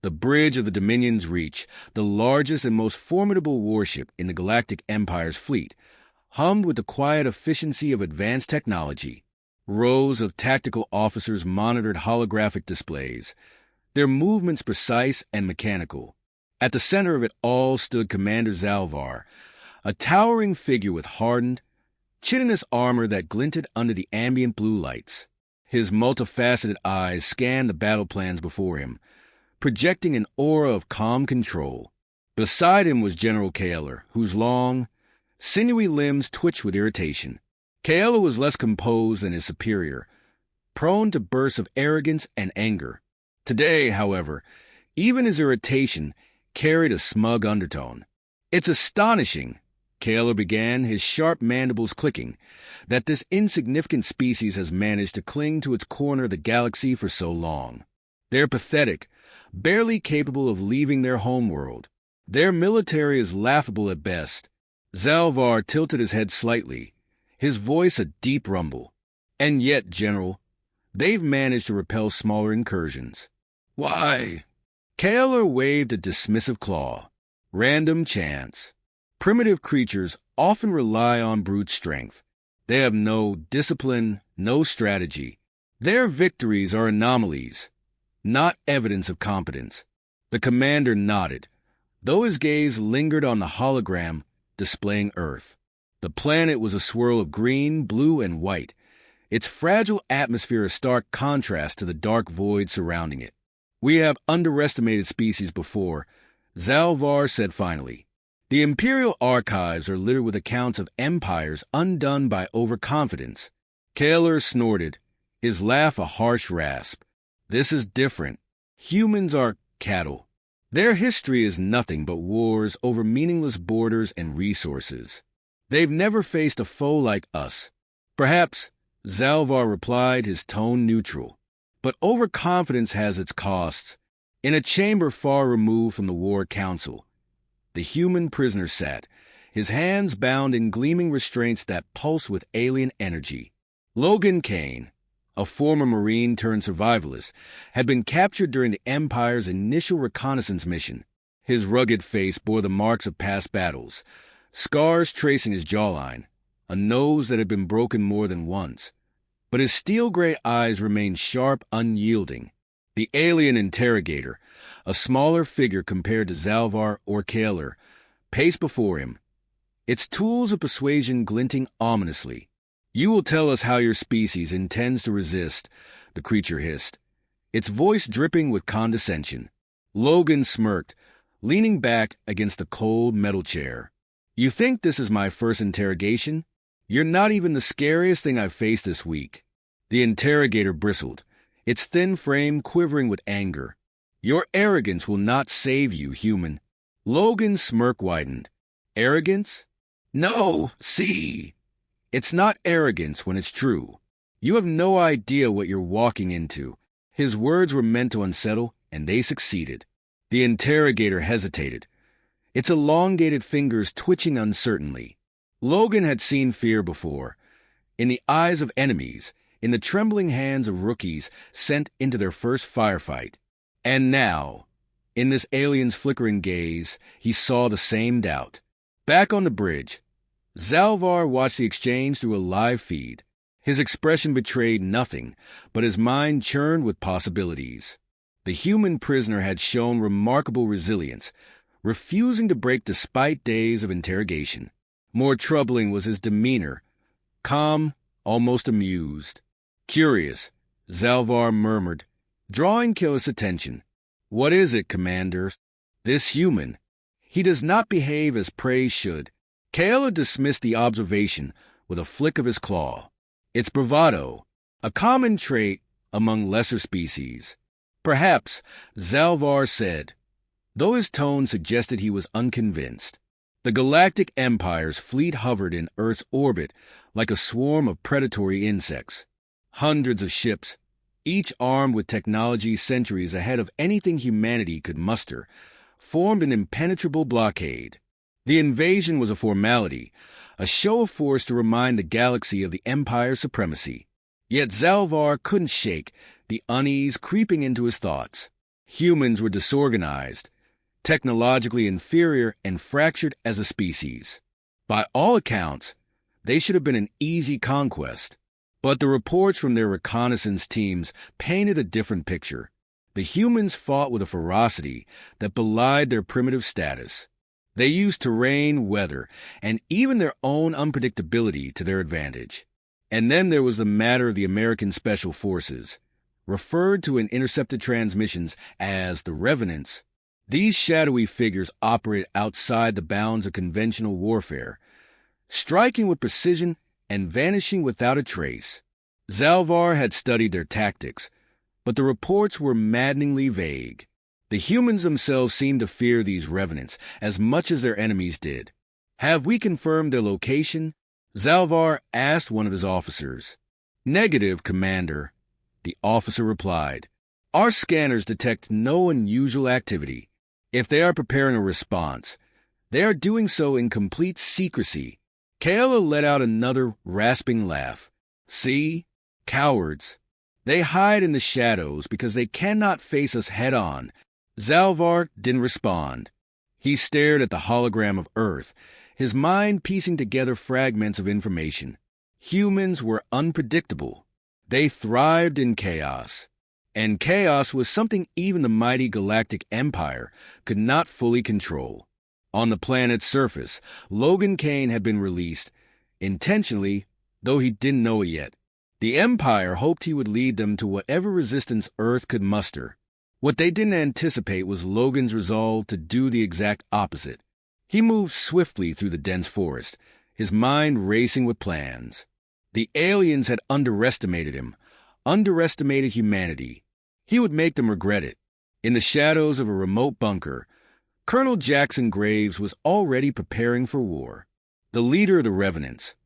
The bridge of the Dominion's Reach, the largest and most formidable warship in the Galactic Empire's fleet, hummed with the quiet efficiency of advanced technology. Rows of tactical officers monitored holographic displays, their movements precise and mechanical. At the center of it all stood Commander Zalvar, a towering figure with hardened, chitinous armor that glinted under the ambient blue lights. His multifaceted eyes scanned the battle plans before him, projecting an aura of calm control. Beside him was General Kaeler, whose long, sinewy limbs twitched with irritation. Kaeler was less composed than his superior, prone to bursts of arrogance and anger. Today, however, even his irritation carried a smug undertone. "It's astonishing," Kaeler began, his sharp mandibles clicking, "that this insignificant species has managed to cling to its corner of the galaxy for so long. They're pathetic, barely capable of leaving their homeworld. Their military is laughable at best." Zalvar tilted his head slightly, his voice a deep rumble. "And yet, General, they've managed to repel smaller incursions." "Why?" Kaeler waved a dismissive claw. "Random chance. Primitive creatures often rely on brute strength. They have no discipline, no strategy. Their victories are anomalies, not evidence of competence." The commander nodded, though his gaze lingered on the hologram displaying Earth. The planet was a swirl of green, blue, and white, its fragile atmosphere a stark contrast to the dark void surrounding it. "We have underestimated species before," Zalvar said finally. "The Imperial archives are littered with accounts of empires undone by overconfidence." Kaeler snorted, his laugh a harsh rasp. "This is different. Humans are cattle. Their history is nothing but wars over meaningless borders and resources. They've never faced a foe like us." "Perhaps," Zalvar replied, his tone neutral. "But overconfidence has its costs." In a chamber far removed from the War Council, the human prisoner sat, his hands bound in gleaming restraints that pulsed with alien energy. Logan Kane, a former Marine turned survivalist, had been captured during the Empire's initial reconnaissance mission. His rugged face bore the marks of past battles, scars tracing his jawline, a nose that had been broken more than once. But his steel-gray eyes remained sharp, unyielding. The alien interrogator, a smaller figure compared to Zalvar or Kaeler, paced before him, its tools of persuasion glinting ominously. "You will tell us how your species intends to resist," the creature hissed, its voice dripping with condescension. Logan smirked, leaning back against the cold metal chair. "You think this is my first interrogation? You're not even the scariest thing I've faced this week." The interrogator bristled, its thin frame quivering with anger. "Your arrogance will not save you, human." Logan's smirk widened. "Arrogance? No, see. It's not arrogance when it's true. You have no idea what you're walking into." His words were meant to unsettle, and they succeeded. The interrogator hesitated, its elongated fingers twitching uncertainly. Logan had seen fear before, in the eyes of enemies, in the trembling hands of rookies sent into their first firefight. And now, in this alien's flickering gaze, he saw the same doubt. Back on the bridge, Zalvar watched the exchange through a live feed. His expression betrayed nothing, but his mind churned with possibilities. The human prisoner had shown remarkable resilience, refusing to break despite days of interrogation. More troubling was his demeanor, calm, almost amused. "Curious," Zalvar murmured, drawing Kaeler's attention. "What is it, Commander?" "This human. He does not behave as praise should." Kaeler dismissed the observation with a flick of his claw. "It's bravado, a common trait among lesser species." "Perhaps," Zalvar said, though his tone suggested he was unconvinced. The Galactic Empire's fleet hovered in Earth's orbit like a swarm of predatory insects. Hundreds of ships, each armed with technology centuries ahead of anything humanity could muster, formed an impenetrable blockade. The invasion was a formality, a show of force to remind the galaxy of the Empire's supremacy. Yet Zalvar couldn't shake the unease creeping into his thoughts. Humans were disorganized, technologically inferior, and fractured as a species. By all accounts, they should have been an easy conquest. But the reports from their reconnaissance teams painted a different picture. The humans fought with a ferocity that belied their primitive status. They used terrain, weather, and even their own unpredictability to their advantage. And then there was the matter of the American Special Forces, referred to in intercepted transmissions as the Revenants. These shadowy figures operate outside the bounds of conventional warfare, striking with precision and vanishing without a trace. Zalvar had studied their tactics, but the reports were maddeningly vague. The humans themselves seemed to fear these Revenants as much as their enemies did. "Have we confirmed their location?" Zalvar asked one of his officers. "Negative, Commander," the officer replied. "Our scanners detect no unusual activity. If they are preparing a response, they are doing so in complete secrecy." Kayla let out another rasping laugh. "See? Cowards. They hide in the shadows because they cannot face us head-on." Zalvar didn't respond. He stared at the hologram of Earth, his mind piecing together fragments of information. Humans were unpredictable. They thrived in chaos. And chaos was something even the mighty Galactic Empire could not fully control. On the planet's surface, Logan Kane had been released, intentionally, though he didn't know it yet. The Empire hoped he would lead them to whatever resistance Earth could muster. What they didn't anticipate was Logan's resolve to do the exact opposite. He moved swiftly through the dense forest, his mind racing with plans. The aliens had underestimated him, underestimated humanity. He would make them regret it. In the shadows of a remote bunker, Colonel Jackson Graves was already preparing for war. The leader of the Revenants.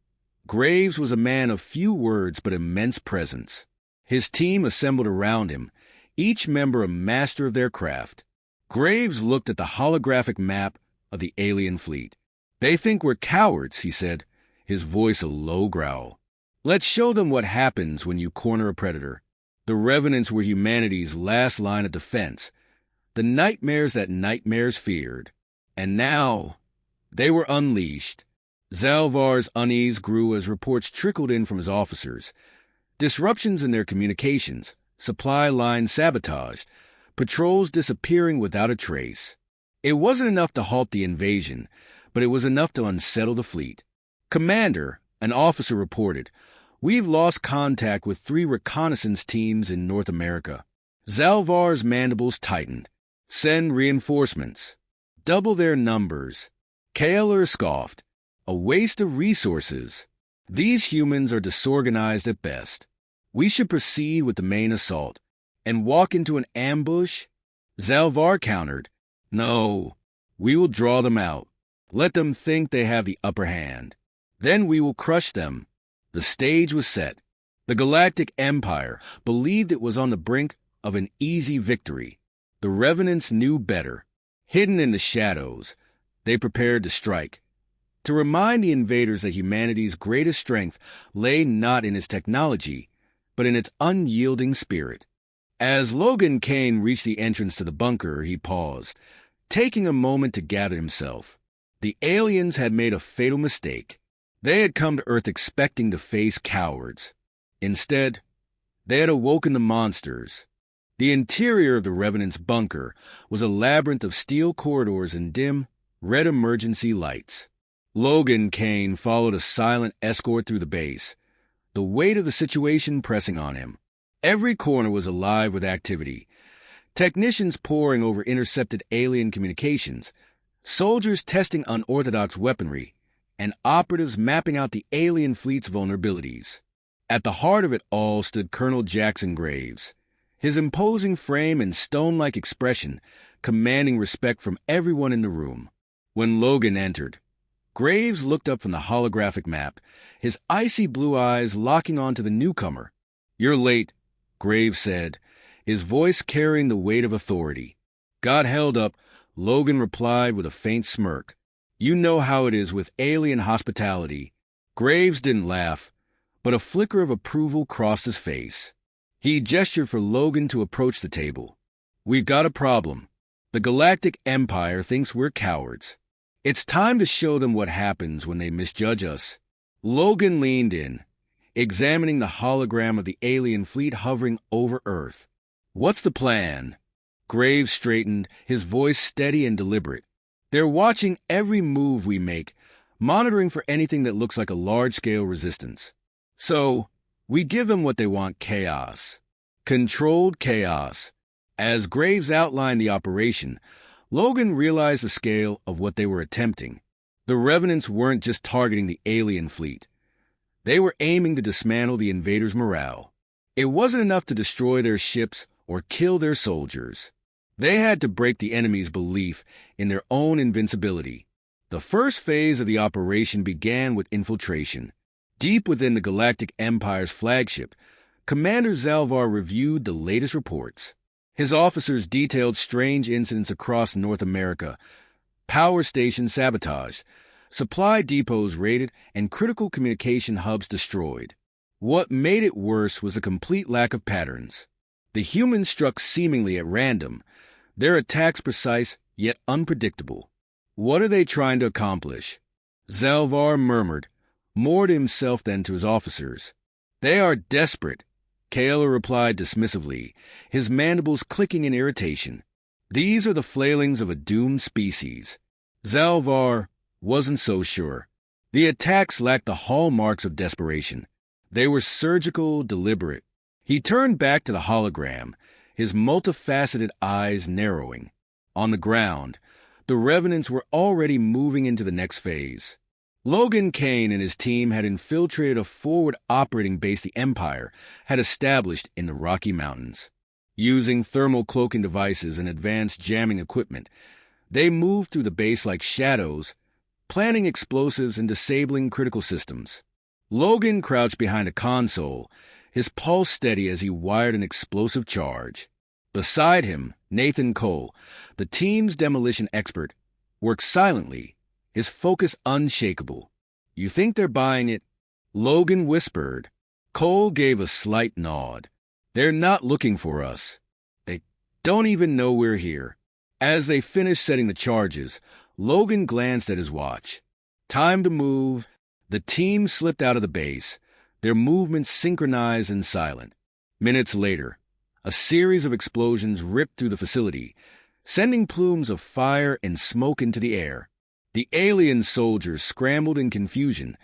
Graves was a man of few words but immense presence. His team assembled around him, each member a master of their craft. Graves looked at the holographic map of the alien fleet. "They think we're cowards," he said, his voice a low growl. "Let's show them what happens when you corner a predator." The Revenants were humanity's last line of defense, the nightmares that nightmares feared. And now, they were unleashed. Zalvar's unease grew as reports trickled in from his officers. Disruptions in their communications, supply lines sabotaged, patrols disappearing without a trace. It wasn't enough to halt the invasion, but it was enough to unsettle the fleet. "Commander," an officer reported, "we've lost contact with 3 reconnaissance teams in North America." Zalvar's mandibles tightened. "Send reinforcements. Double their numbers." Kaeler scoffed. "A waste of resources. These humans are disorganized at best. We should proceed with the main assault. And walk into an ambush?" Zalvar countered. "No, we will draw them out. Let them think they have the upper hand. Then we will crush them." The stage was set. The Galactic Empire believed it was on the brink of an easy victory. The Revenants knew better. Hidden in the shadows, they prepared to strike, to remind the invaders that humanity's greatest strength lay not in its technology, but in its unyielding spirit. As Logan Kane reached the entrance to the bunker, he paused, taking a moment to gather himself. The aliens had made a fatal mistake. They had come to Earth expecting to face cowards. Instead, they had awoken the monsters. The interior of the Revenant's bunker was a labyrinth of steel corridors and dim, red emergency lights. Logan Kane followed a silent escort through the base, the weight of the situation pressing on him. Every corner was alive with activity. Technicians poring over intercepted alien communications, soldiers testing unorthodox weaponry, and operatives mapping out the alien fleet's vulnerabilities. At the heart of it all stood Colonel Jackson Graves, his imposing frame and stone-like expression commanding respect from everyone in the room. When Logan entered, Graves looked up from the holographic map, his icy blue eyes locking onto the newcomer. "You're late," Graves said, his voice carrying the weight of authority. "Got held up," Logan replied with a faint smirk. "You know how it is with alien hospitality." Graves didn't laugh, but a flicker of approval crossed his face. He gestured for Logan to approach the table. "We've got a problem. The Galactic Empire thinks we're cowards. It's time to show them what happens when they misjudge us." Logan leaned in, examining the hologram of the alien fleet hovering over Earth. "What's the plan?" Graves straightened, his voice steady and deliberate. "They're watching every move we make, monitoring for anything that looks like a large-scale resistance. So, we give them what they want: chaos. Controlled chaos." As Graves outlined the operation, Logan realized the scale of what they were attempting. The Revenants weren't just targeting the alien fleet. They were aiming to dismantle the invaders' morale. It wasn't enough to destroy their ships or kill their soldiers. They had to break the enemy's belief in their own invincibility. The first phase of the operation began with infiltration. Deep within the Galactic Empire's flagship, Commander Zalvar reviewed the latest reports. His officers detailed strange incidents across North America: power stations sabotaged, supply depots raided, and critical communication hubs destroyed. What made it worse was a complete lack of patterns. The humans struck seemingly at random, their attacks precise yet unpredictable. "What are they trying to accomplish?" Zalvar murmured, more to himself than to his officers. "They are desperate," Kaela replied dismissively, his mandibles clicking in irritation. "These are the flailings of a doomed species." Zalvar wasn't so sure. The attacks lacked the hallmarks of desperation. They were surgical, deliberate. He turned back to the hologram, his multifaceted eyes narrowing. On the ground, the Revenants were already moving into the next phase. Logan Kane and his team had infiltrated a forward operating base the Empire had established in the Rocky Mountains. Using thermal cloaking devices and advanced jamming equipment, they moved through the base like shadows, planting explosives and disabling critical systems. Logan crouched behind a console, his pulse steady as he wired an explosive charge. Beside him, Nathan Cole, the team's demolition expert, worked silently, his focus unshakable. "You think they're buying it?" Logan whispered. Cole gave a slight nod. "They're not looking for us. They don't even know we're here." As they finished setting the charges, Logan glanced at his watch. Time to move. The team slipped out of the base, their movements synchronized and silent. Minutes later, a series of explosions ripped through the facility, sending plumes of fire and smoke into the air. The alien soldiers scrambled in confusion,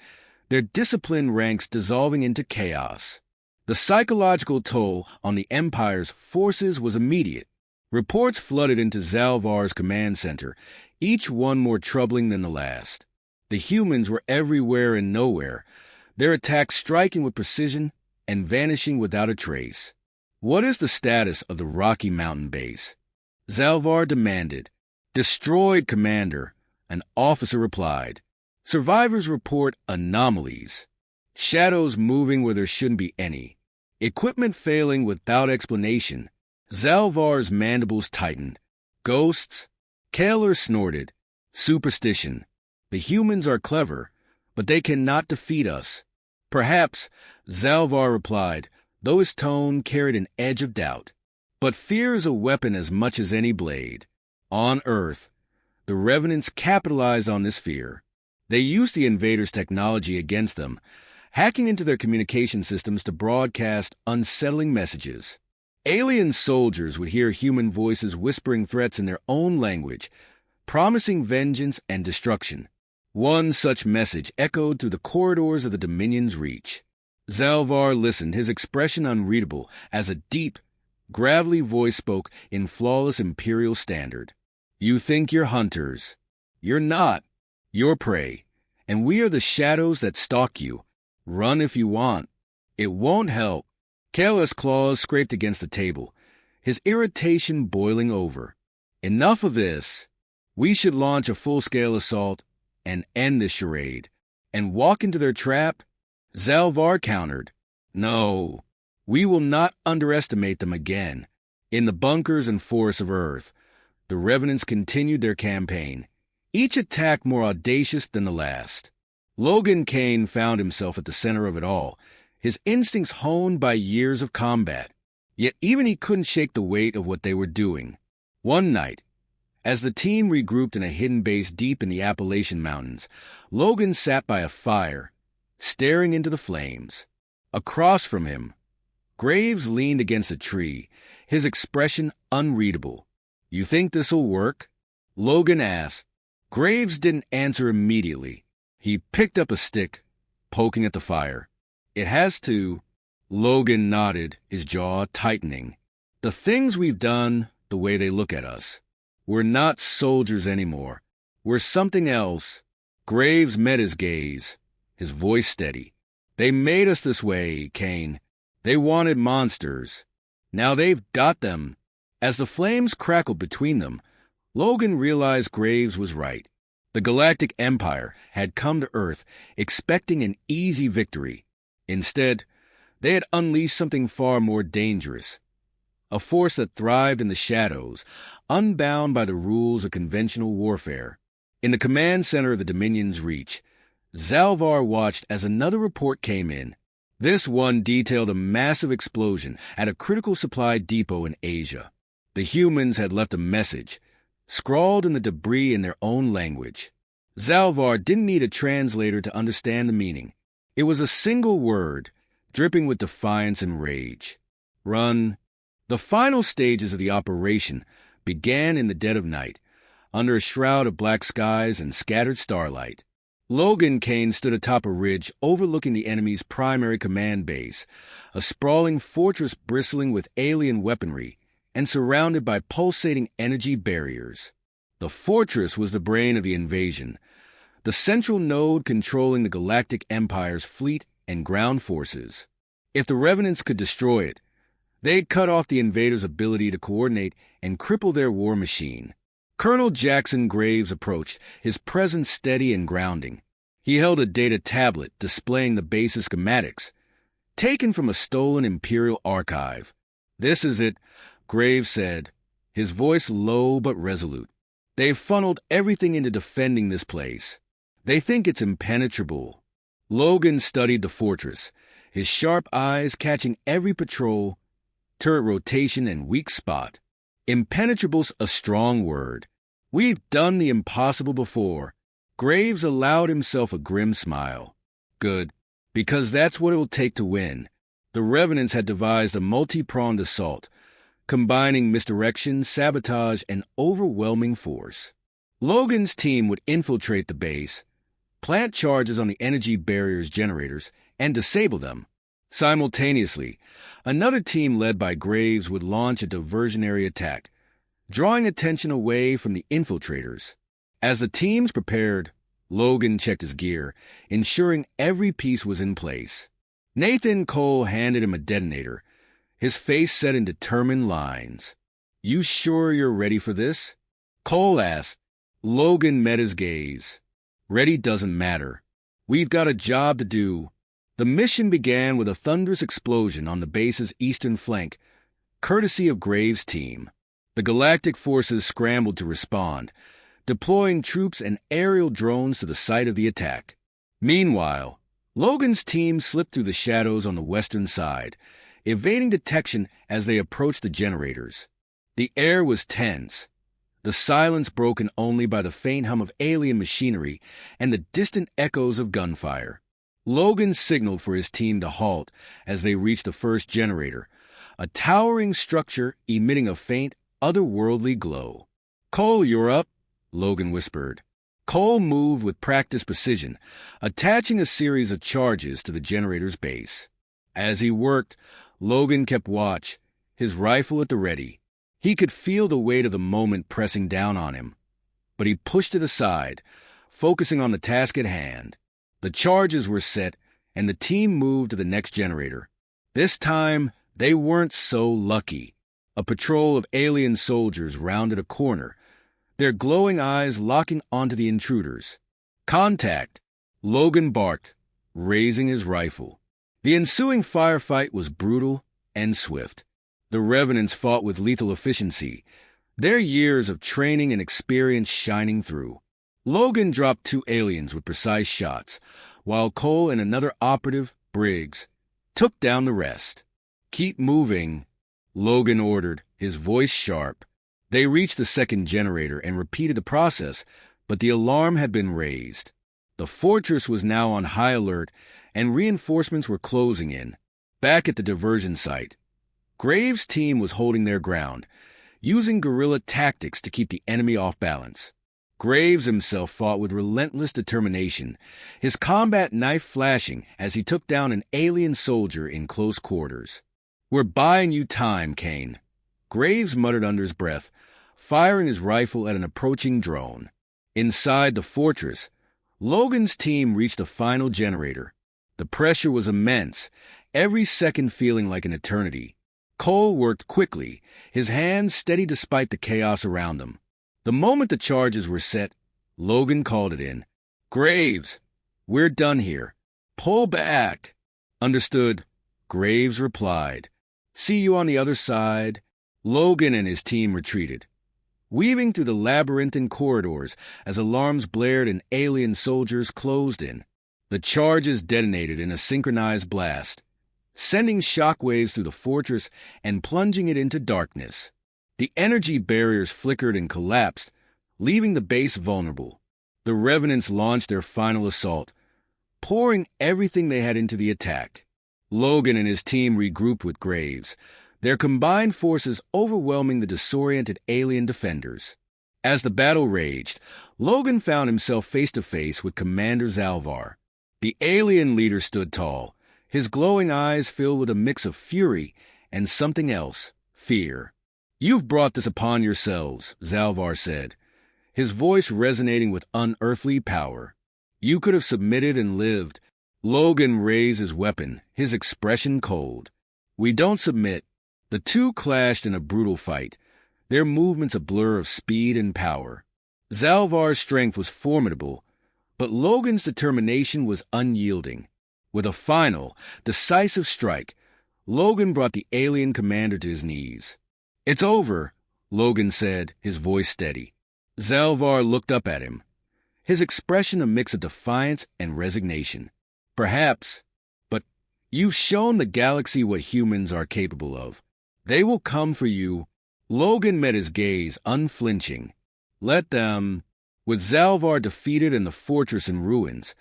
their disciplined ranks dissolving into chaos. The psychological toll on the Empire's forces was immediate. Reports flooded into Zalvar's command center, each one more troubling than the last. The humans were everywhere and nowhere, their attacks striking with precision and vanishing without a trace. "What is the status of the Rocky Mountain base?" Zalvar demanded. "Destroyed, Commander," an officer replied. "Survivors report anomalies. Shadows moving where there shouldn't be any. Equipment failing without explanation." Zalvar's mandibles tightened. "Ghosts?" Kaler snorted. "Superstition. The humans are clever, but they cannot defeat us." "Perhaps," Zalvar replied, though his tone carried an edge of doubt. "But fear is a weapon as much as any blade. On Earth, the Revenants capitalized on this fear. They used the invaders' technology against them, hacking into their communication systems to broadcast unsettling messages. Alien soldiers would hear human voices whispering threats in their own language, promising vengeance and destruction. One such message echoed through the corridors of the Dominion's reach. Zalvar listened, his expression unreadable, as a deep, gravelly voice spoke in flawless Imperial standard. "You think you're hunters. You're not. You're prey. And we are the shadows that stalk you. Run if you want. It won't help." Kala's claws scraped against the table, his irritation boiling over. "Enough of this. We should launch a full-scale assault and end this charade." "And walk into their trap?" Zalvar countered. "No, we will not underestimate them again." In the bunkers and forests of Earth, the Revenants continued their campaign, each attack more audacious than the last. Logan Kane found himself at the center of it all, his instincts honed by years of combat. Yet even he couldn't shake the weight of what they were doing. One night, as the team regrouped in a hidden base deep in the Appalachian Mountains, Logan sat by a fire, staring into the flames. Across from him, Graves leaned against a tree, his expression unreadable. "You think this'll work?" Logan asked. Graves didn't answer immediately. He picked up a stick, poking at the fire. "It has to." Logan nodded, his jaw tightening. "The things we've done, the way they look at us. We're not soldiers anymore. We're something else." Graves met his gaze, his voice steady. "They made us this way, Kane. They wanted monsters. Now they've got them." As the flames crackled between them, Logan realized Graves was right. The Galactic Empire had come to Earth expecting an easy victory. Instead, they had unleashed something far more dangerous. A force that thrived in the shadows, unbound by the rules of conventional warfare. In the command center of the Dominion's reach, Zalvar watched as another report came in. This one detailed a massive explosion at a critical supply depot in Asia. The humans had left a message, scrawled in the debris in their own language. Zalvar didn't need a translator to understand the meaning. It was a single word, dripping with defiance and rage. Run. The final stages of the operation began in the dead of night, under a shroud of black skies and scattered starlight. Logan Kane stood atop a ridge overlooking the enemy's primary command base, a sprawling fortress bristling with alien weaponry and surrounded by pulsating energy barriers. The fortress was the brain of the invasion, the central node controlling the Galactic Empire's fleet and ground forces. If the Revenants could destroy it, they'd cut off the invaders' ability to coordinate and cripple their war machine. Colonel Jackson Graves approached, his presence steady and grounding. He held a data tablet displaying the base's schematics, taken from a stolen Imperial archive. "This is it," Graves said, his voice low but resolute. "They've funneled everything into defending this place. They think it's impenetrable." Logan studied the fortress, his sharp eyes catching every patrol, turret rotation, and weak spot. Impenetrable's a strong word. We've done the impossible before. Graves allowed himself a grim smile. Good, because that's what it will take to win. The Revenants had devised a multi-pronged assault, combining misdirection, sabotage, and overwhelming force. Logan's team would infiltrate the base, plant charges on the energy barrier's generators, and disable them. Simultaneously, another team led by Graves would launch a diversionary attack, drawing attention away from the infiltrators. As the teams prepared, Logan checked his gear, ensuring every piece was in place. Nathan Cole handed him a detonator, his face set in determined lines. "You sure you're ready for this?" Cole asked. Logan met his gaze. "Ready doesn't matter. We've got a job to do." The mission began with a thunderous explosion on the base's eastern flank, courtesy of Graves' team. The Galactic forces scrambled to respond, deploying troops and aerial drones to the site of the attack. Meanwhile, Logan's team slipped through the shadows on the western side, evading detection as they approached the generators. The air was tense, the silence broken only by the faint hum of alien machinery and the distant echoes of gunfire. Logan signaled for his team to halt as they reached the first generator, a towering structure emitting a faint, otherworldly glow. "Cole, you're up," Logan whispered. Cole moved with practiced precision, attaching a series of charges to the generator's base. As he worked, Logan kept watch, his rifle at the ready. He could feel the weight of the moment pressing down on him, but he pushed it aside, focusing on the task at hand. The charges were set, and the team moved to the next generator. This time, they weren't so lucky. A patrol of alien soldiers rounded a corner, their glowing eyes locking onto the intruders. "Contact!" Logan barked, raising his rifle. The ensuing firefight was brutal and swift. The Revenants fought with lethal efficiency, their years of training and experience shining through. Logan dropped 2 aliens with precise shots, while Cole and another operative, Briggs, took down the rest. "Keep moving," Logan ordered, his voice sharp. They reached the second generator and repeated the process, but the alarm had been raised. The fortress was now on high alert, and reinforcements were closing in. Back at the diversion site, Graves' team was holding their ground, using guerrilla tactics to keep the enemy off balance. Graves himself fought with relentless determination, his combat knife flashing as he took down an alien soldier in close quarters. "We're buying you time, Kane," Graves muttered under his breath, firing his rifle at an approaching drone. Inside the fortress, Logan's team reached the final generator. The pressure was immense, every second feeling like an eternity. Cole worked quickly, his hands steady despite the chaos around them. The moment the charges were set, Logan called it in. "Graves, we're done here. Pull back." "Understood," Graves replied. "See you on the other side." Logan and his team retreated, weaving through the labyrinthine corridors as alarms blared and alien soldiers closed in. The charges detonated in a synchronized blast, sending shockwaves through the fortress and plunging it into darkness. The energy barriers flickered and collapsed, leaving the base vulnerable. The Revenants launched their final assault, pouring everything they had into the attack. Logan and his team regrouped with Graves, their combined forces overwhelming the disoriented alien defenders. As the battle raged, Logan found himself face-to-face with Commander Zalvar. The alien leader stood tall, his glowing eyes filled with a mix of fury and something else, fear. "You've brought this upon yourselves," Zalvar said, his voice resonating with unearthly power. "You could have submitted and lived." Logan raised his weapon, his expression cold. "We don't submit." The two clashed in a brutal fight, their movements a blur of speed and power. Zalvar's strength was formidable, but Logan's determination was unyielding. With a final, decisive strike, Logan brought the alien commander to his knees. "It's over," Logan said, his voice steady. Zalvar looked up at him, his expression a mix of defiance and resignation. "Perhaps, but you've shown the galaxy what humans are capable of. They will come for you." Logan met his gaze, unflinching. "Let them." With Zalvar defeated and the fortress in ruins,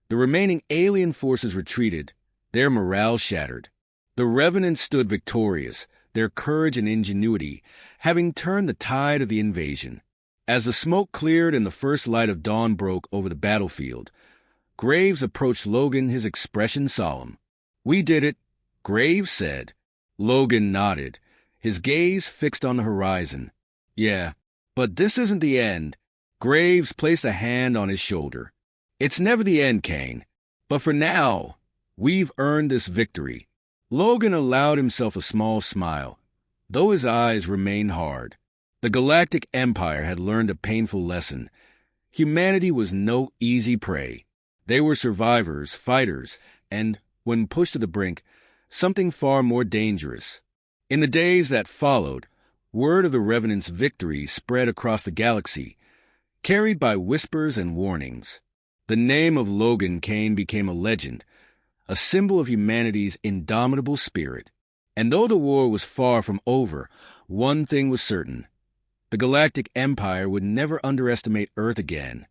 the remaining alien forces retreated, their morale shattered. The Revenants stood victorious, their courage and ingenuity having turned the tide of the invasion. As the smoke cleared and the first light of dawn broke over the battlefield, Graves approached Logan, his expression solemn. "We did it," Graves said. Logan nodded, his gaze fixed on the horizon. "Yeah, but this isn't the end." Graves placed a hand on his shoulder. "It's never the end, Kane. But for now, we've earned this victory." Logan allowed himself a small smile, though his eyes remained hard. The Galactic Empire had learned a painful lesson. Humanity was no easy prey. They were survivors, fighters, and, when pushed to the brink, something far more dangerous. In the days that followed, word of the Revenants' victory spread across the galaxy, carried by whispers and warnings. The name of Logan Kane became a legend, a symbol of humanity's indomitable spirit. And though the war was far from over, one thing was certain. The Galactic Empire would never underestimate Earth again.